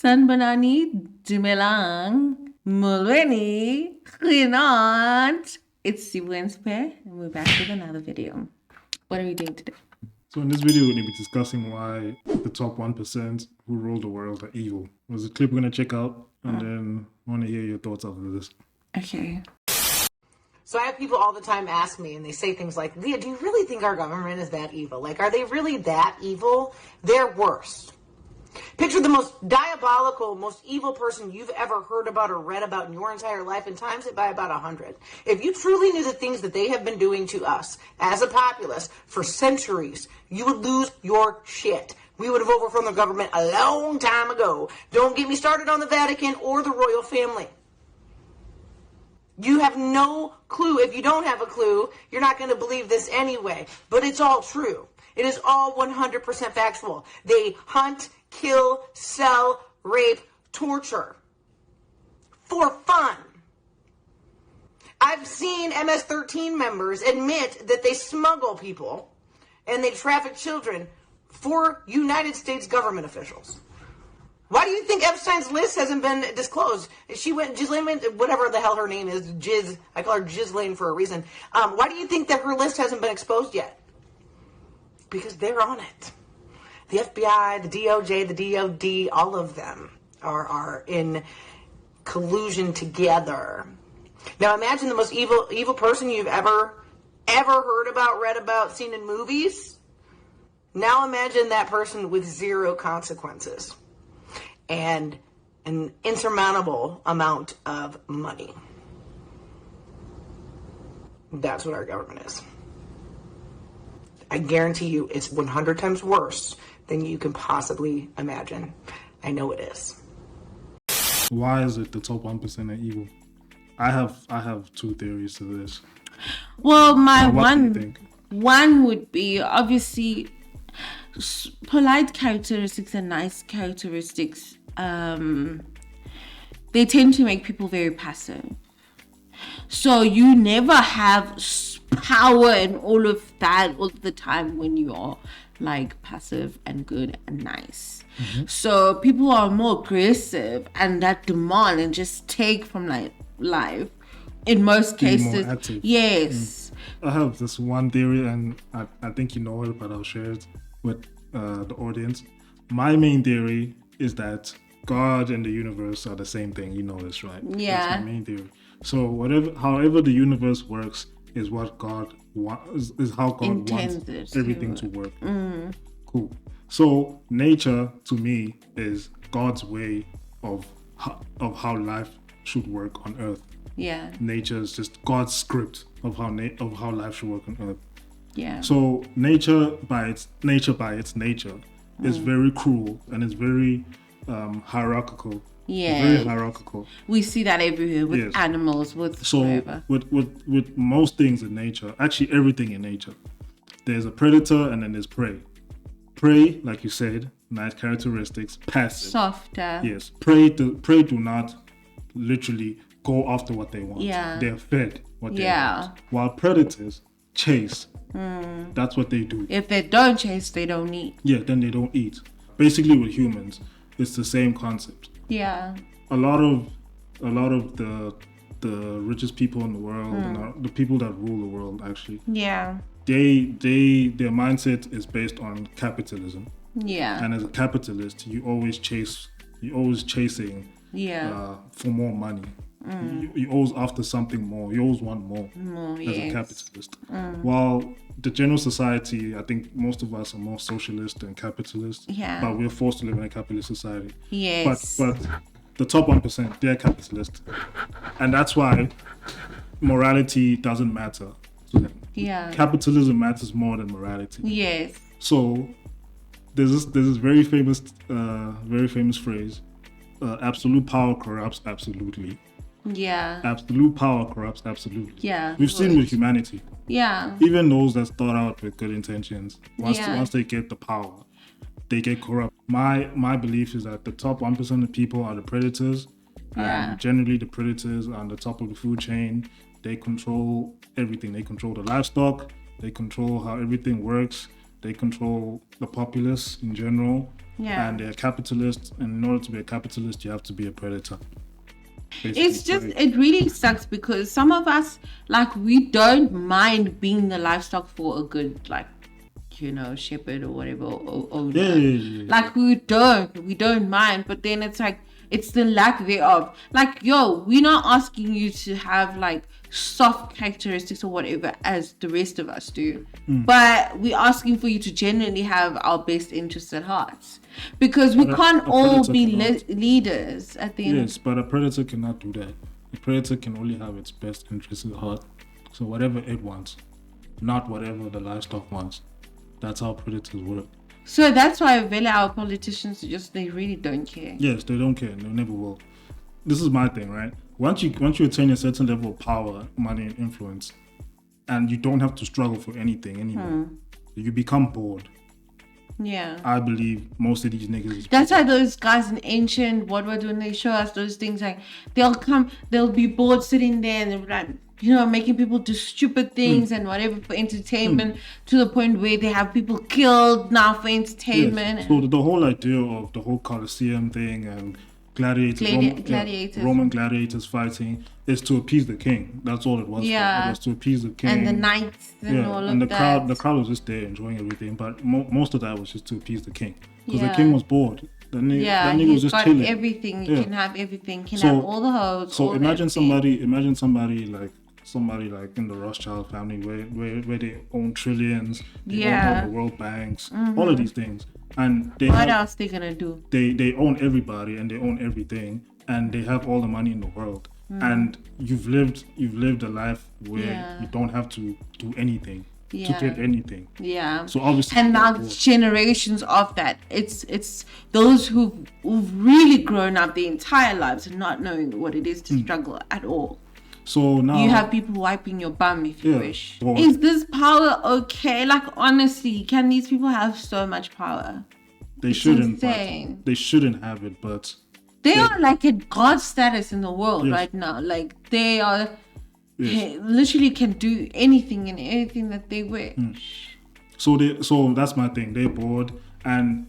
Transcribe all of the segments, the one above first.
Sanbanani, Dumelang, Mulweni, Rinant. It's Sibuenspe, and we're back with another video. What are we doing today? So in this video, we're going to be discussing why the top 1% who rule the world are evil. There's a clip we're going to check out, and then I want to hear your thoughts after this. Okay. So I have people all the time ask me, and they say things like, Leah, do you really think our government is that evil? Like, are they really that evil? They're worse. Picture the most diabolical, most evil person you've ever heard about or read about in your entire life and times it by about 100. If you truly knew the things that they have been doing to us as a populace for centuries, you would lose your shit. We would have overthrown the government a long time ago. Don't get me started on the Vatican or the royal family. You have no clue. If you don't have a clue, you're not going to believe this anyway. But it's all true. It is all 100% factual. They hunt, kill, sell, rape, torture for fun. I've seen MS-13 members admit that they smuggle people and they traffic children for United States government officials. Why do you think Epstein's list hasn't been disclosed? Ghislaine, whatever the hell her name is, I call her Ghislaine for a reason. Why do you think that her list hasn't been exposed yet? Because they're on it. The FBI, the DOJ, the DOD, all of them are in collusion together. Now imagine the most evil person you've ever heard about, read about, seen in movies. Now imagine that person with zero consequences and an insurmountable amount of money. That's what our government is. I guarantee you it's 100 times worse than you can possibly imagine. I know it is. Why is it the top 1% are evil? I have two theories to this. Well, my what do you think? one would be obviously polite characteristics and nice characteristics. They tend to make people very passive. So you never have power and all of that all the time when you are like passive and good and nice. Mm-hmm. So people are more aggressive and that demand and just take from like life in most cases. More active. Yes. I have this one theory, and I think you know it, but I'll share it with the audience. My main theory is that God and the universe are the same thing. You know this, right? Yeah. That's my main theory. So however the universe works is what God wants, is how God wants everything to work. Mm. Cool. So nature, to me, is God's way of how life should work on Earth. Yeah. Nature is just God's script of how life should work on Earth. Yeah. So nature by its nature is very cruel and it's very hierarchical. Yeah. Very hierarchical. We see that everywhere with animals, with whatever. With most things in nature, actually everything in nature, there's a predator and then there's prey. Prey, like you said, nice characteristics, passive. Softer. Yes. Prey do not literally go after what they want. Yeah. They're fed what they want. While predators chase. That's what they do. If they don't chase, they don't eat. Yeah, then they don't eat. Basically with humans, it's the same concept. Yeah. A lot of the richest people in the world, and the people that rule the world actually. Yeah. Their mindset is based on capitalism. Yeah. And as a capitalist, you're always chasing for more money. You're always after something more. You always want more as a capitalist. While the general society, I think most of us are more socialist than capitalist. Yeah. But we're forced to live in a capitalist society. Yes. But the top 1%, they're capitalist. And that's why morality doesn't matter to them. Yeah. Capitalism matters more than morality. Yes. So there's this very famous phrase, absolute power corrupts absolutely. Yeah. Absolute power corrupts absolutely. Yeah. We've seen with humanity. Yeah. Even those that start out with good intentions, once they get the power, they get corrupt. My belief is that the top 1% of people are the predators. Yeah. And generally the predators are on the top of the food chain. They control everything. They control the livestock. They control how everything works. They control the populace in general. Yeah. And they're capitalists, and in order to be a capitalist, you have to be a predator. Basically, it's just, it really sucks because some of us, like, we don't mind being the livestock for a good, like, you know, shepherd or whatever, or owner. Yeah. Like, we don't mind, but then it's like, it's the lack thereof. Like, yo, we're not asking you to have like soft characteristics or whatever as the rest of us do, but we're asking for you to genuinely have our best interests at heart, because we can't all be leaders at the end. Yes, but a predator cannot do that. A predator can only have its best interests at heart. So whatever it wants, not whatever the livestock wants. That's how predators work. So that's why our politicians they really don't care. Yes, they don't care. They never will. This is my thing, right? Once you attain a certain level of power, money, and influence, and you don't have to struggle for anything anymore, you become bored. Yeah. I believe most of these niggas. That's why those guys in Ancient, what when they show us those things, like they'll be bored sitting there and they're like, you know, making people do stupid things and whatever for entertainment, to the point where they have people killed now for entertainment. Yes. So the whole idea of the whole Colosseum thing and Roman gladiators fighting is to appease the king. That's all it was. Yeah. It was to appease the king. And the knights and all of that. The crowd was just there enjoying everything, but most of that was just to appease the king. Because Yeah. the king was bored. That nigga was he's just got chilling. everything. You can have everything. Can So- have all the hoes. So all imagine everything. somebody like in the Rothschild family where they own trillions, they own all the world banks, all of these things, and they What else they gonna do? they own everybody and they own everything, and they have all the money in the world, and you've lived a life where you don't have to do anything to get anything. Yeah. So obviously, And now generations of that. It's those who've really grown up their entire lives and not knowing what it is to struggle at all. so now You have people wiping your bum if you wish. Well, Is this power okay? Like, honestly, can these people have so much power? they shouldn't. insane. They shouldn't have it, but They are like at God status in the world Yes. right now. Like, they are literally can do anything and anything that they wish. So that's my thing. They're bored, and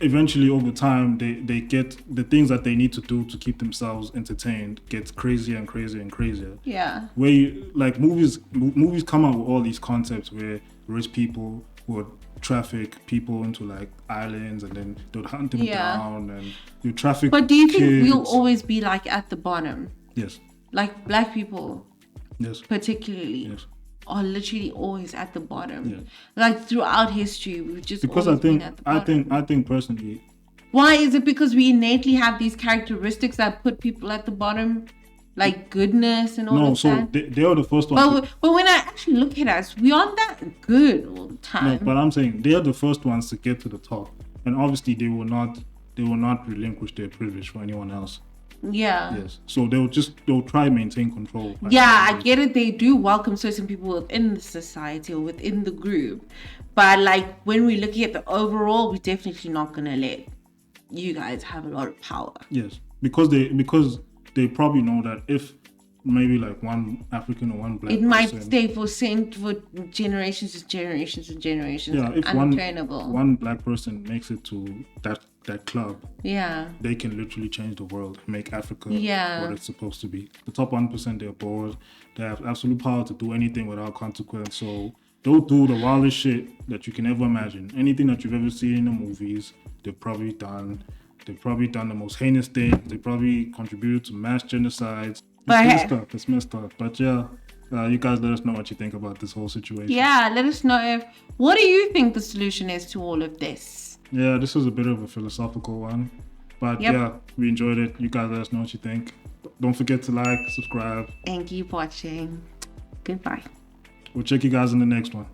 eventually over time they get the things that they need to do to keep themselves entertained gets crazier and crazier and crazier. Yeah. Where you, like movies come out with all these concepts where rich people would traffic people into like islands and then they would hunt them down and you traffic. But do you think kids. we'll always be like at the bottom? Yes. Like black people Yes. particularly Yes. are literally always at the bottom. Yeah. Like throughout history, we've just Because always been at the bottom. I think personally. Why is it? Because we innately have these characteristics that put people at the bottom, like goodness and all No, of so that. they are the first ones. But when I actually look at us, we aren't that good all the time. No, but I'm saying they are the first ones to get to the top, and obviously they will not relinquish their privilege for anyone else. Yeah. Yes, so they'll try and maintain control. Yeah, I get it. They do welcome certain people within the society or within the group, but like when we're looking at the overall, we're definitely not gonna let you guys have a lot of power. Yes, because they probably know that if maybe like one African or one black It might person, stay for generations and generations and generations. yeah, if untrainable. one black person makes it to that club, Yeah. they can literally change the world, make Africa Yeah. what it's supposed to be. The top 1%, they're bored. They have absolute power to do anything without consequence. So they'll do the wildest shit that you can ever imagine. Anything that you've ever seen in the movies, they've probably done. They've probably done the most heinous things. They probably contributed to mass genocides. It's messed up. But yeah, you guys let us know what you think about this whole situation. Yeah, let us know what do you think the solution is to all of this? Yeah, this was a bit of a philosophical one. But Yep. yeah, we enjoyed it. You guys let us know what you think. Don't forget to like, subscribe. And keep watching. Goodbye. We'll check you guys in the next one.